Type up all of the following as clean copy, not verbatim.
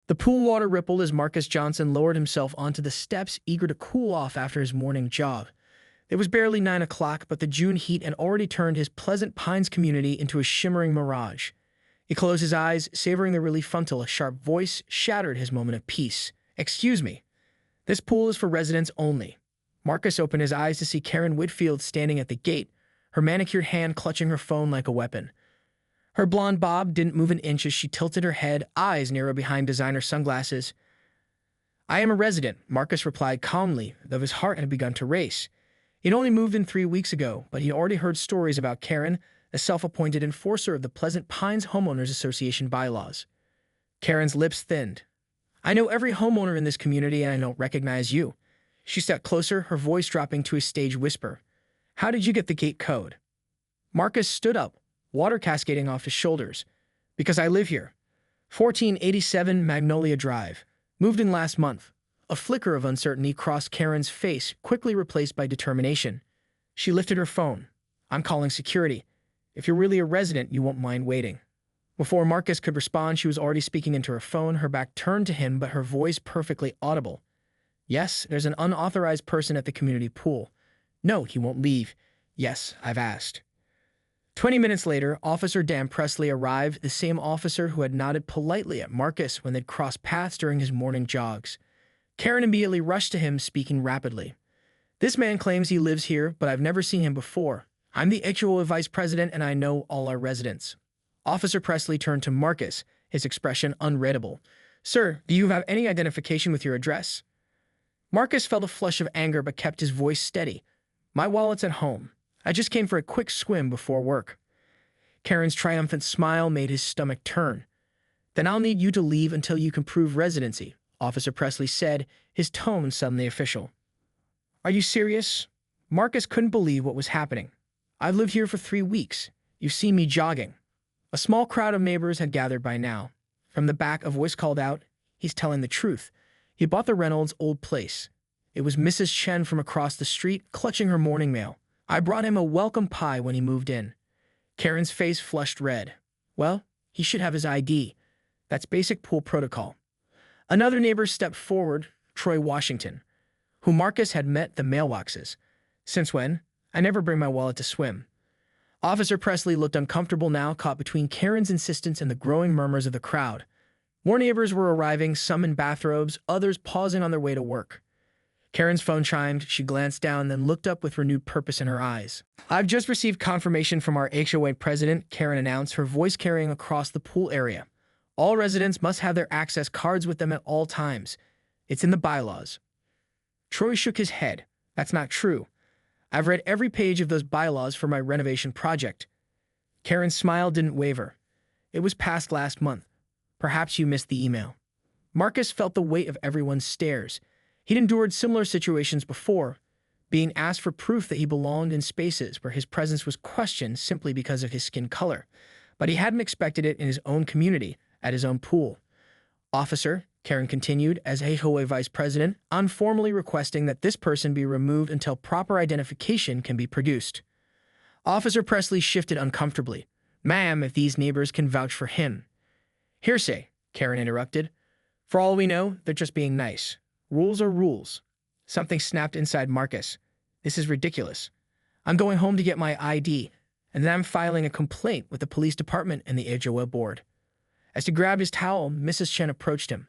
The pool water rippled as Marcus Johnson lowered himself onto the steps, eager to cool off after his morning jog. It was barely 9 o'clock, but the June heat had already turned his Pleasant Pines community into a shimmering mirage. He closed his eyes, savoring the relief until a sharp voice shattered his moment of peace. "Excuse me. This pool is for residents only." Marcus opened his eyes to see Karen Whitfield standing at the gate, her manicured hand clutching her phone like a weapon. Her blonde bob didn't move an inch as she tilted her head, eyes narrow behind designer sunglasses. "I am a resident," Marcus replied calmly, though his heart had begun to race. He'd only moved in 3 weeks ago, but he'd already heard stories about Karen, a self-appointed enforcer of the Pleasant Pines Homeowners Association bylaws. Karen's lips thinned. "I know every homeowner in this community and I don't recognize you." She stepped closer, her voice dropping to a stage whisper. "How did you get the gate code?" Marcus stood up, water cascading off his shoulders. "Because I live here. 1487 Magnolia Drive. Moved in last month." A flicker of uncertainty crossed Karen's face, quickly replaced by determination. She lifted her phone. "I'm calling security. If you're really a resident, you won't mind waiting." Before Marcus could respond, she was already speaking into her phone, her back turned to him, but her voice perfectly audible. "Yes, there's an unauthorized person at the community pool. No, he won't leave. Yes, I've asked." 20 minutes later, Officer Dan Presley arrived, the same officer who had nodded politely at Marcus when they'd crossed paths during his morning jogs. Karen immediately rushed to him, speaking rapidly. "This man claims he lives here, but I've never seen him before. I'm the HOA vice president, and I know all our residents." Officer Presley turned to Marcus, his expression unreadable. "Sir, do you have any identification with your address?" Marcus felt a flush of anger but kept his voice steady. "My wallet's at home. I just came for a quick swim before work." Karen's triumphant smile made his stomach turn. "Then I'll need you to leave until you can prove residency," Officer Presley said, his tone suddenly official. "Are you serious?" Marcus couldn't believe what was happening. "I've lived here for 3 weeks. You've seen me jogging." A small crowd of neighbors had gathered by now. From the back, a voice called out, "He's telling the truth. He bought the Reynolds' old place." It was Mrs. Chen from across the street, clutching her morning mail. "I brought him a welcome pie when he moved in." Karen's face flushed red. "Well, he should have his ID. That's basic pool protocol." Another neighbor stepped forward, Troy Washington, who Marcus had met at the mailboxes. "Since when? I never bring my wallet to swim." Officer Presley looked uncomfortable now, caught between Karen's insistence and the growing murmurs of the crowd. More neighbors were arriving, some in bathrobes, others pausing on their way to work. Karen's phone chimed. She glanced down, then looked up with renewed purpose in her eyes. "I've just received confirmation from our HOA president," Karen announced, her voice carrying across the pool area. "All residents must have their access cards with them at all times. It's in the bylaws." Troy shook his head. "That's not true. I've read every page of those bylaws for my renovation project." Karen's smile didn't waver. "It was passed last month. Perhaps you missed the email." Marcus felt the weight of everyone's stares. He'd endured similar situations before, being asked for proof that he belonged in spaces where his presence was questioned simply because of his skin color. But he hadn't expected it in his own community, at his own pool. "Officer," Karen continued, as HOA vice president, "I'm formally requesting that this person be removed until proper identification can be produced." Officer Presley shifted uncomfortably. "Ma'am, if these neighbors can vouch for him." "Hearsay," Karen interrupted. "For all we know, they're just being nice. Rules are rules." Something snapped inside Marcus. "This is ridiculous. I'm going home to get my ID, and then I'm filing a complaint with the police department and the HOA board." As he grabbed his towel, Mrs. Chen approached him.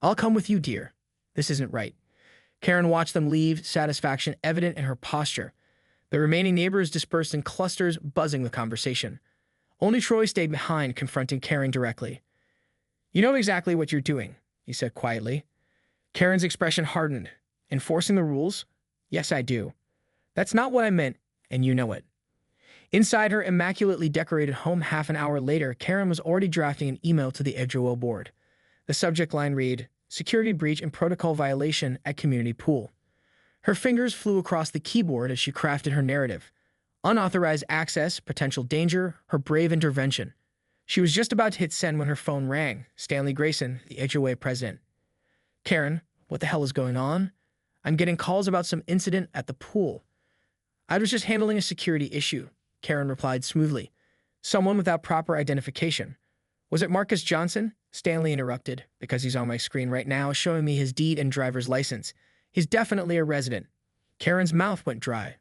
"I'll come with you, dear. This isn't right." Karen watched them leave, satisfaction evident in her posture. The remaining neighbors dispersed in clusters, buzzing with conversation. Only Troy stayed behind, confronting Karen directly. "You know exactly what you're doing," he said quietly. Karen's expression hardened. "Enforcing the rules? Yes, I do. That's not what I meant, and you know it." Inside her immaculately decorated home half an hour later, Karen was already drafting an email to the HOA board. The subject line read, "Security breach and protocol violation at community pool." Her fingers flew across the keyboard as she crafted her narrative. Unauthorized access, potential danger, her brave intervention. She was just about to hit send when her phone rang. Stanley Grayson, the HOA president. "Karen, what the hell is going on? I'm getting calls about some incident at the pool." "I was just handling a security issue," Karen replied smoothly. "Someone without proper identification." "Was it Marcus Johnson?" Stanley interrupted, because he's on my screen right now, showing me his deed and driver's license. He's definitely a resident. Karen's mouth went dry.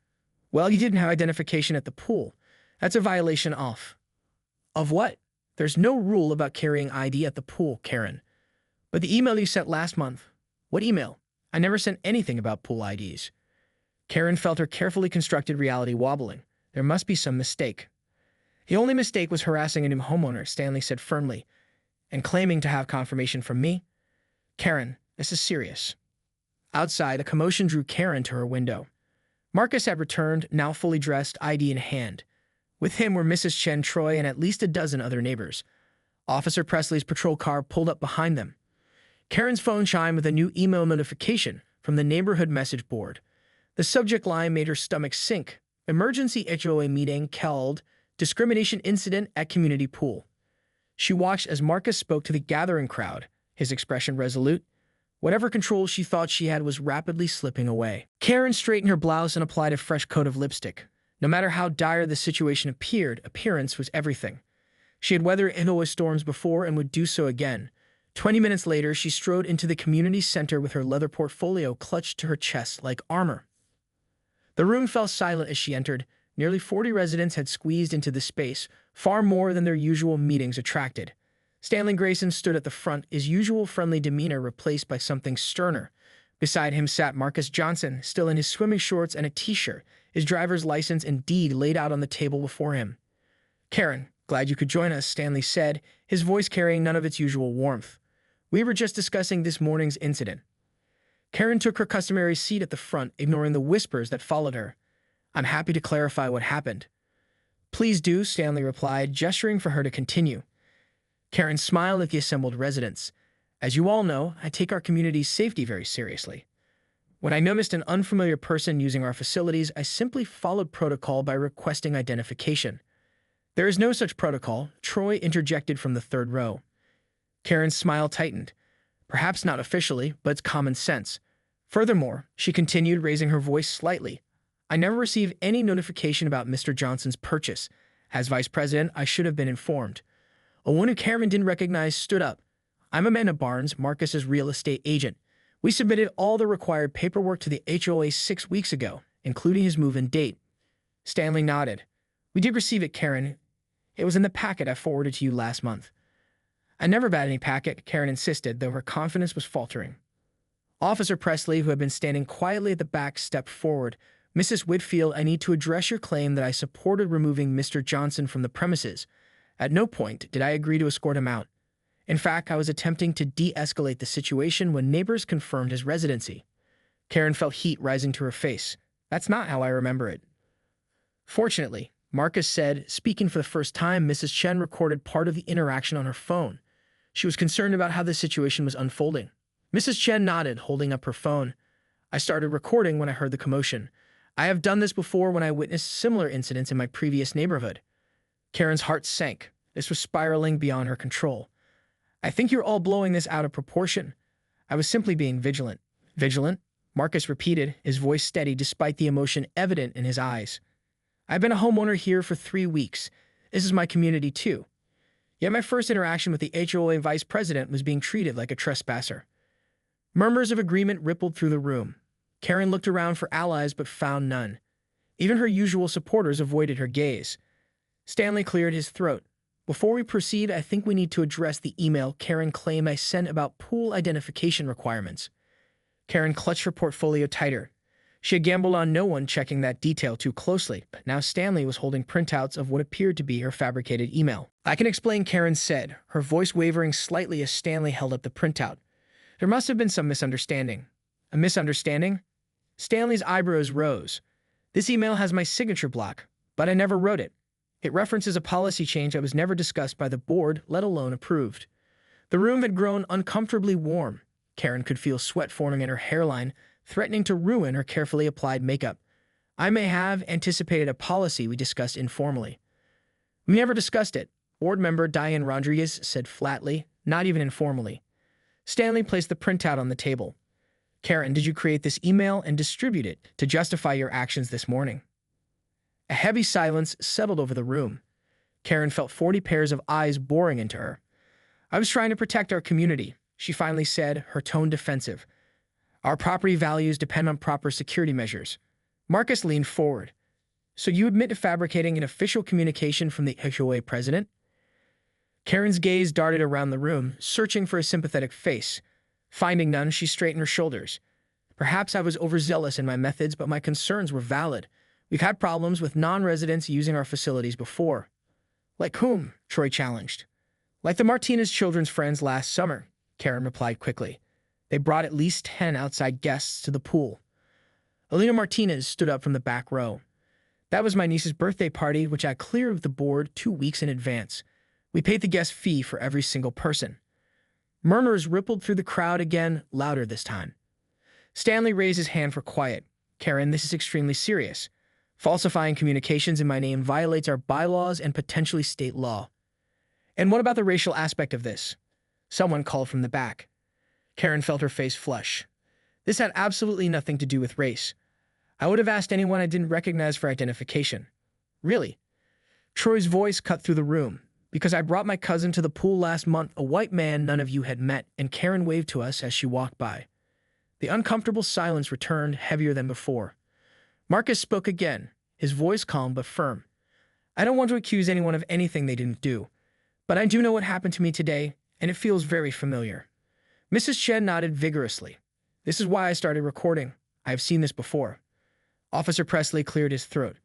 Well, you didn't have identification at the pool. That's a violation of what? There's no rule about carrying ID at the pool, Karen. But the email you sent last month. What email? I never sent anything about pool IDs. Karen felt her carefully constructed reality wobbling. There must be some mistake. The only mistake was harassing a new homeowner, Stanley said firmly, and claiming to have confirmation from me. Karen, this is serious. Outside, a commotion drew Karen to her window. Marcus had returned, now fully dressed, ID in hand. With him were Mrs. Chen, Troy, and at least a dozen other neighbors. Officer Presley's patrol car pulled up behind them. Karen's phone chimed with a new email notification from the neighborhood message board. The subject line made her stomach sink. Emergency HOA meeting held, discrimination incident at community pool. She watched as Marcus spoke to the gathering crowd, his expression resolute. Whatever control she thought she had was rapidly slipping away. Karen straightened her blouse and applied a fresh coat of lipstick. No matter how dire the situation appeared, appearance was everything. She had weathered HOA storms before and would do so again. 20 minutes later, she strode into the community center with her leather portfolio clutched to her chest like armor. The room fell silent as she entered. Nearly 40 residents had squeezed into the space, far more than their usual meetings attracted. Stanley Grayson stood at the front, his usual friendly demeanor replaced by something sterner. Beside him sat Marcus Johnson, still in his swimming shorts and a t-shirt, his driver's license and deed laid out on the table before him. Karen, glad you could join us, Stanley said, his voice carrying none of its usual warmth. We were just discussing this morning's incident. Karen took her customary seat at the front, ignoring the whispers that followed her. I'm happy to clarify what happened. Please do, Stanley replied, gesturing for her to continue. Karen smiled at the assembled residents. As you all know, I take our community's safety very seriously. When I noticed an unfamiliar person using our facilities, I simply followed protocol by requesting identification. There is no such protocol, Troy interjected from the third row. Karen's smile tightened. Perhaps not officially, but it's common sense. Furthermore, she continued, raising her voice slightly, I never received any notification about Mr. Johnson's purchase. As vice president, I should have been informed. A woman who Karen didn't recognize stood up. I'm Amanda Barnes, Marcus's real estate agent. We submitted all the required paperwork to the HOA 6 weeks ago, including his move-in date. Stanley nodded. We did receive it, Karen. It was in the packet I forwarded to you last month. I never got any packet, Karen insisted, though her confidence was faltering. Officer Presley, who had been standing quietly at the back, stepped forward. Mrs. Whitfield, I need to address your claim that I supported removing Mr. Johnson from the premises. At no point did I agree to escort him out. In fact, I was attempting to de-escalate the situation when neighbors confirmed his residency. Karen felt heat rising to her face. That's not how I remember it. Fortunately, Marcus said, speaking for the first time, Mrs. Chen recorded part of the interaction on her phone. She was concerned about how the situation was unfolding. Mrs. Chen nodded, holding up her phone. I started recording when I heard the commotion. I have done this before when I witnessed similar incidents in my previous neighborhood. Karen's heart sank. This was spiraling beyond her control. I think you're all blowing this out of proportion. I was simply being vigilant. Vigilant? Marcus repeated, his voice steady despite the emotion evident in his eyes. I've been a homeowner here for 3 weeks. This is my community too. Yet my first interaction with the HOA vice president was being treated like a trespasser. Murmurs of agreement rippled through the room. Karen looked around for allies but found none. Even her usual supporters avoided her gaze. Stanley cleared his throat. Before we proceed, I think we need to address the email Karen claimed I sent about pool identification requirements. Karen clutched her portfolio tighter. She had gambled on no one checking that detail too closely, but now Stanley was holding printouts of what appeared to be her fabricated email. I can explain, Karen said, her voice wavering slightly as Stanley held up the printout. There must have been some misunderstanding. A misunderstanding? Stanley's eyebrows rose. This email has my signature block, but I never wrote it. It references a policy change that was never discussed by the board, let alone approved. The room had grown uncomfortably warm. Karen could feel sweat forming in her hairline, threatening to ruin her carefully applied makeup. I may have anticipated a policy we discussed informally. We never discussed it, board member Diane Rodriguez said flatly, not even informally. Stanley placed the printout on the table. Karen, did you create this email and distribute it to justify your actions this morning? A heavy silence settled over the room. Karen felt 40 pairs of eyes boring into her. I was trying to protect our community, she finally said, her tone defensive. Our property values depend on proper security measures. Marcus leaned forward. So you admit to fabricating an official communication from the HOA president? Karen's gaze darted around the room, searching for a sympathetic face. Finding none, she straightened her shoulders. Perhaps I was overzealous in my methods, but my concerns were valid. We've had problems with non-residents using our facilities before. Like whom? Troy challenged. Like the Martinez children's friends last summer, Karen replied quickly. They brought at least 10 outside guests to the pool. Alina Martinez stood up from the back row. That was my niece's birthday party, which I cleared with the board 2 weeks in advance. We paid the guest fee for every single person. Murmurs rippled through the crowd again, louder this time. Stanley raised his hand for quiet. Karen, this is extremely serious. Falsifying communications in my name violates our bylaws and potentially state law. And what about the racial aspect of this? Someone called from the back. Karen felt her face flush. This had absolutely nothing to do with race. I would have asked anyone I didn't recognize for identification. Really? Troy's voice cut through the room. Because I brought my cousin to the pool last month, a white man none of you had met, and Karen waved to us as she walked by. The uncomfortable silence returned, heavier than before. Marcus spoke again, his voice calm but firm. I don't want to accuse anyone of anything they didn't do, but I do know what happened to me today, and it feels very familiar. Mrs. Chen nodded vigorously. This is why I started recording. I have seen this before. Officer Presley cleared his throat.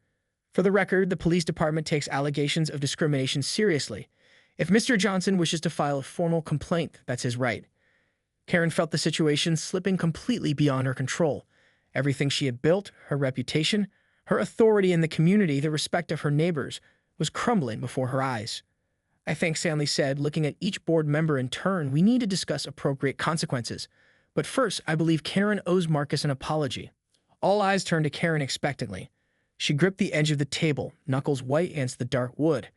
For the record, the police department takes allegations of discrimination seriously. If Mr. Johnson wishes to file a formal complaint, that's his right. Karen felt the situation slipping completely beyond her control. Everything she had built, her reputation, her authority in the community, the respect of her neighbors, was crumbling before her eyes. I think, Stanley said, looking at each board member in turn, we need to discuss appropriate consequences. But first, I believe Karen owes Marcus an apology. All eyes turned to Karen expectantly. She gripped the edge of the table, knuckles white against the dark wood.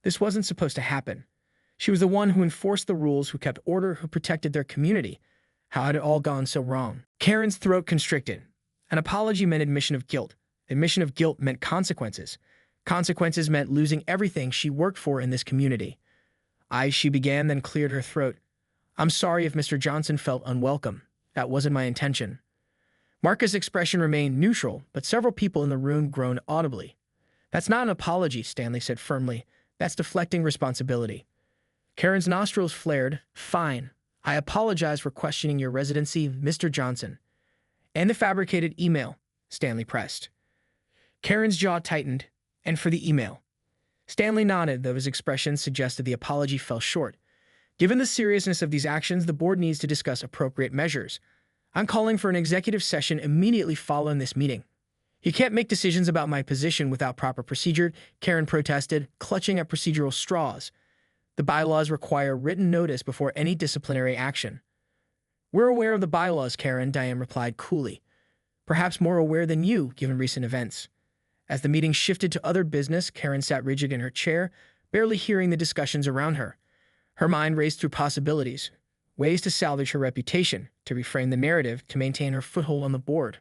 This wasn't supposed to happen. She was the one who enforced the rules, who kept order, who protected their community. How had it all gone so wrong? Karen's throat constricted. An apology meant admission of guilt. Admission of guilt meant consequences. Consequences meant losing everything she worked for in this community. She began, then cleared her throat. I'm sorry if Mr. Johnson felt unwelcome. That wasn't my intention. Marcus' expression remained neutral, but several people in the room groaned audibly. That's not an apology, Stanley said firmly. That's deflecting responsibility. Karen's nostrils flared. Fine. I apologize for questioning your residency, Mr. Johnson. And the fabricated email, Stanley pressed. Karen's jaw tightened. And for the email. Stanley nodded, though his expression suggested the apology fell short. Given the seriousness of these actions, the board needs to discuss appropriate measures. I'm calling for an executive session immediately following this meeting. You can't make decisions about my position without proper procedure, Karen protested, clutching at procedural straws. The bylaws require written notice before any disciplinary action. We're aware of the bylaws, Karen, Diane replied coolly. Perhaps more aware than you, given recent events. As the meeting shifted to other business, Karen sat rigid in her chair, barely hearing the discussions around her. Her mind raced through possibilities, ways to salvage her reputation, to reframe the narrative, to maintain her foothold on the board.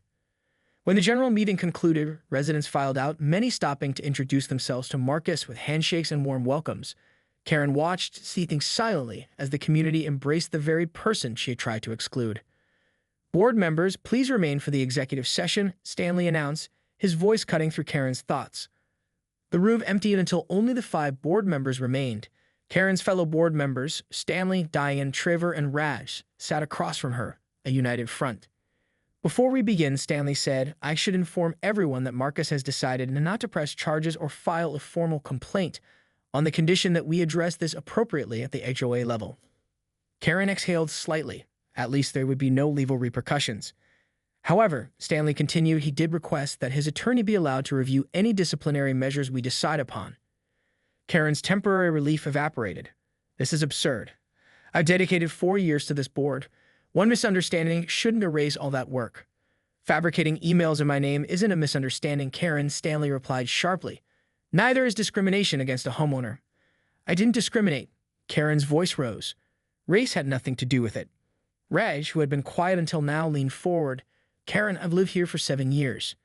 When the general meeting concluded, residents filed out, many stopping to introduce themselves to Marcus with handshakes and warm welcomes. Karen watched, seething silently, as the community embraced the very person she had tried to exclude. Board members, please remain for the executive session, Stanley announced, his voice cutting through Karen's thoughts. The room emptied until only the 5 board members remained. Karen's fellow board members, Stanley, Diane, Trevor, and Raj, sat across from her, a united front. Before we begin, Stanley said, I should inform everyone that Marcus has decided not to press charges or file a formal complaint, on the condition that we address this appropriately at the HOA level. Karen exhaled slightly. At least there would be no legal repercussions. However, Stanley continued, he did request that his attorney be allowed to review any disciplinary measures we decide upon. Karen's temporary relief evaporated. This is absurd. I've dedicated 4 years to this board. One misunderstanding shouldn't erase all that work. Fabricating emails in my name isn't a misunderstanding, Karen, Stanley replied sharply. Neither is discrimination against a homeowner. I didn't discriminate. Karen's voice rose. Race had nothing to do with it. Raj, who had been quiet until now, leaned forward. Karen, I've lived here for 7 years.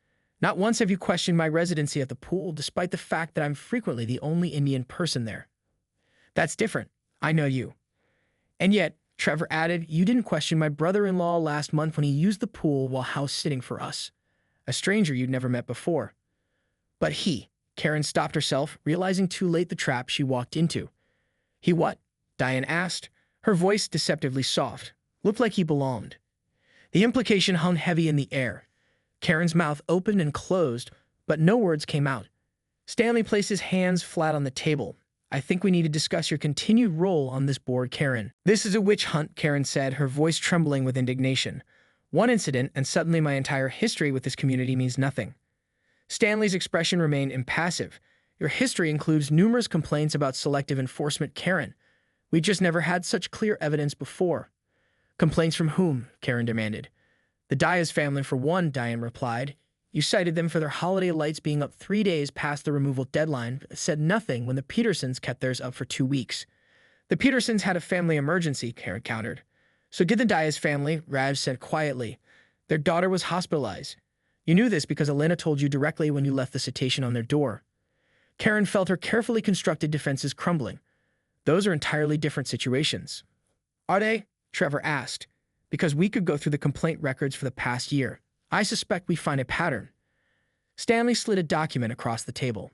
Not once have you questioned my residency at the pool, despite the fact that I'm frequently the only Indian person there. That's different. I know you. And yet, Trevor added, you didn't question my brother-in-law last month when he used the pool while house-sitting for us. A stranger you'd never met before. But Karen stopped herself, realizing too late the trap she walked into. He what? Diane asked, her voice deceptively soft. Looked like he belonged. The implication hung heavy in the air. Karen's mouth opened and closed, but no words came out. Stanley placed his hands flat on the table. I think we need to discuss your continued role on this board, Karen. This is a witch hunt, Karen said, her voice trembling with indignation. One incident, and suddenly my entire history with this community means nothing. Stanley's expression remained impassive. Your history includes numerous complaints about selective enforcement, Karen. We just never had such clear evidence before. Complaints from whom? Karen demanded. The Diaz family, for one, Diane replied. You cited them for their holiday lights being up 3 days past the removal deadline, but said nothing when the Petersons kept theirs up for 2 weeks. The Petersons had a family emergency, Karen countered. So did the Diaz family, Raj said quietly. Their daughter was hospitalized. You knew this because Elena told you directly when you left the citation on their door. Karen felt her carefully constructed defenses crumbling. Those are entirely different situations. Are they? Trevor asked. Because we could go through the complaint records for the past year. I suspect we find a pattern. Stanley slid a document across the table.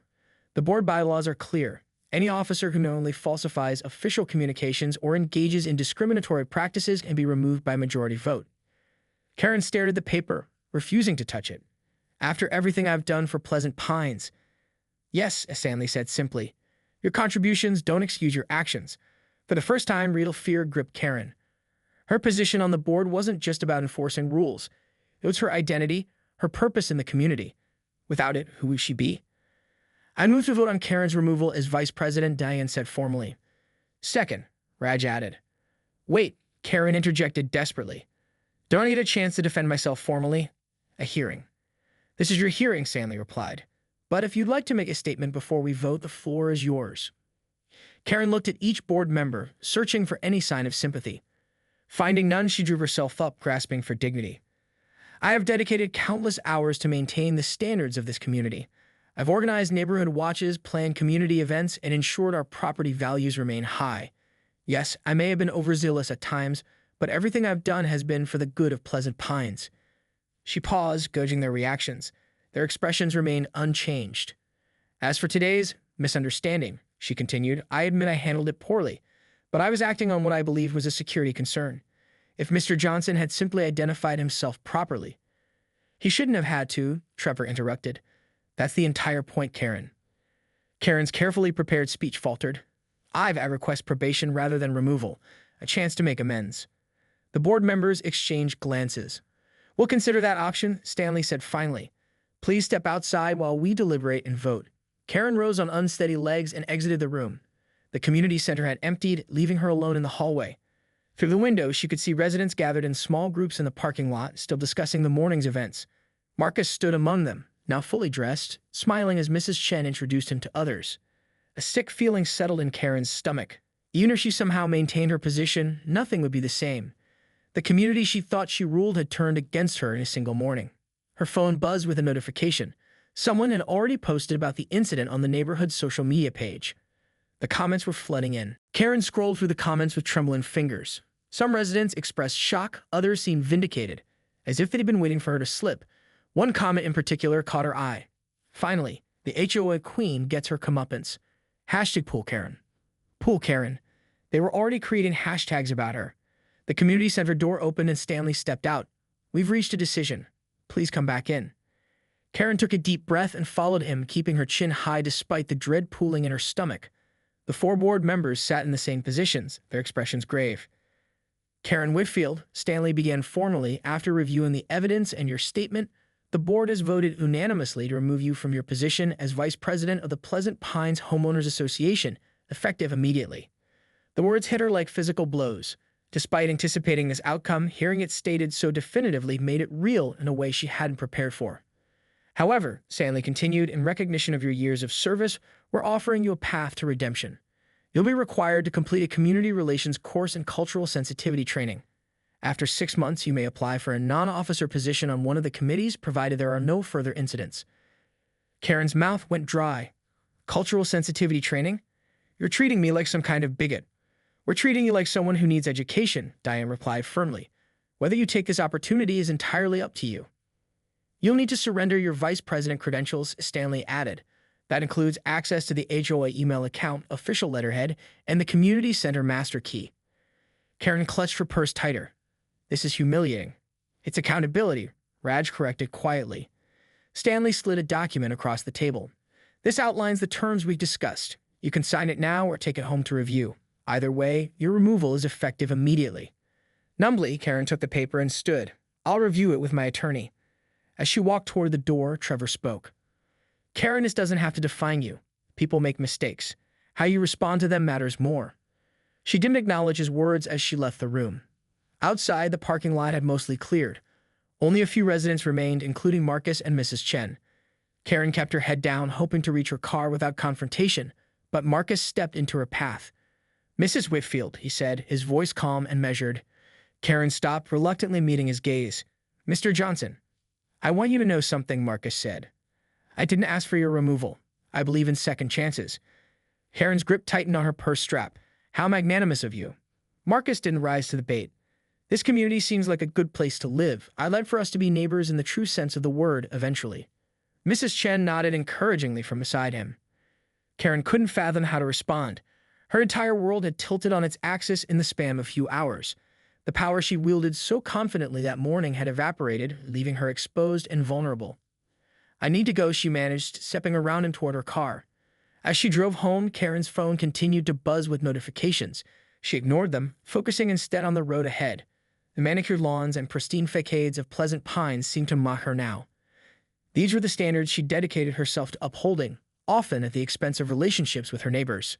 The board bylaws are clear. Any officer who knowingly falsifies official communications or engages in discriminatory practices can be removed by majority vote. Karen stared at the paper, refusing to touch it. After everything I've done for Pleasant Pines. Yes, Stanley said simply. Your contributions don't excuse your actions. For the first time, real fear gripped Karen. Her position on the board wasn't just about enforcing rules. It was her identity, her purpose in the community. Without it, who would she be? I move to vote on Karen's removal as vice president, Diane said formally. Second, Raj added. Wait, Karen interjected desperately. Don't I get a chance to defend myself formally? A hearing. This is your hearing, Stanley replied. But if you'd like to make a statement before we vote, the floor is yours. Karen looked at each board member, searching for any sign of sympathy. Finding none, she drew herself up, grasping for dignity. I have dedicated countless hours to maintain the standards of this community. I've organized neighborhood watches, planned community events, and ensured our property values remain high. Yes, I may have been overzealous at times, but everything I've done has been for the good of Pleasant Pines. She paused, gauging their reactions. Their expressions remained unchanged. As for today's misunderstanding, she continued, I admit I handled it poorly, but I was acting on what I believed was a security concern. If Mr. Johnson had simply identified himself properly. He shouldn't have had to, Trevor interrupted. That's the entire point, Karen. Karen's carefully prepared speech faltered. I request probation rather than removal, a chance to make amends. The board members exchanged glances. We'll consider that option, Stanley said finally. Please step outside while we deliberate and vote. Karen rose on unsteady legs and exited the room. The community center had emptied, leaving her alone in the hallway. Through the window, she could see residents gathered in small groups in the parking lot, still discussing the morning's events. Marcus stood among them, now fully dressed, smiling as Mrs. Chen introduced him to others. A sick feeling settled in Karen's stomach. Even if she somehow maintained her position, nothing would be the same. The community she thought she ruled had turned against her in a single morning. Her phone buzzed with a notification. Someone had already posted about the incident on the neighborhood's social media page. The comments were flooding in. Karen scrolled through the comments with trembling fingers. Some residents expressed shock, others seemed vindicated, as if they'd been waiting for her to slip. One comment in particular caught her eye. Finally, the HOA queen gets her comeuppance. Hashtag Pool Karen. Pool Karen. They were already creating hashtags about her. The community center door opened and Stanley stepped out. We've reached a decision. Please come back in. Karen took a deep breath and followed him, keeping her chin high despite the dread pooling in her stomach. The 4 board members sat in the same positions, their expressions grave. Karen Whitfield, Stanley began formally after reviewing the evidence and your statement. The board has voted unanimously to remove you from your position as vice president of the Pleasant Pines Homeowners Association, effective immediately. The words hit her like physical blows. Despite anticipating this outcome, hearing it stated so definitively made it real in a way she hadn't prepared for. However, Stanley continued, in recognition of your years of service, we're offering you a path to redemption. You'll be required to complete a community relations course and cultural sensitivity training. After 6 months, you may apply for a non-officer position on one of the committees, provided there are no further incidents. Karen's mouth went dry. Cultural sensitivity training? You're treating me like some kind of bigot. We're treating you like someone who needs education, Diane replied firmly. Whether you take this opportunity is entirely up to you. You'll need to surrender your vice president credentials, Stanley added. That includes access to the HOA email account, official letterhead, and the community center master key. Karen clutched her purse tighter. This is humiliating. It's accountability, Raj corrected quietly. Stanley slid a document across the table. This outlines the terms we discussed. You can sign it now or take it home to review. Either way, your removal is effective immediately. Numbly, Karen took the paper and stood. I'll review it with my attorney. As she walked toward the door, Trevor spoke. Karen, this doesn't have to define you. People make mistakes. How you respond to them matters more. She didn't acknowledge his words as she left the room. Outside, the parking lot had mostly cleared. Only a few residents remained, including Marcus and Mrs. Chen. Karen kept her head down, hoping to reach her car without confrontation, but Marcus stepped into her path. Mrs. Whitfield, he said, his voice calm and measured. Karen stopped, reluctantly meeting his gaze. Mr. Johnson, I want you to know something, Marcus said. I didn't ask for your removal. I believe in second chances. Karen's grip tightened on her purse strap. How magnanimous of you. Marcus didn't rise to the bait. This community seems like a good place to live. I'd like for us to be neighbors in the true sense of the word, eventually. Mrs. Chen nodded encouragingly from beside him. Karen couldn't fathom how to respond. Her entire world had tilted on its axis in the span of a few hours. The power she wielded so confidently that morning had evaporated, leaving her exposed and vulnerable. I need to go, she managed, stepping around and toward her car. As she drove home, Karen's phone continued to buzz with notifications. She ignored them, focusing instead on the road ahead. The manicured lawns and pristine facades of Pleasant Pines seemed to mock her now. These were the standards she dedicated herself to upholding, often at the expense of relationships with her neighbors.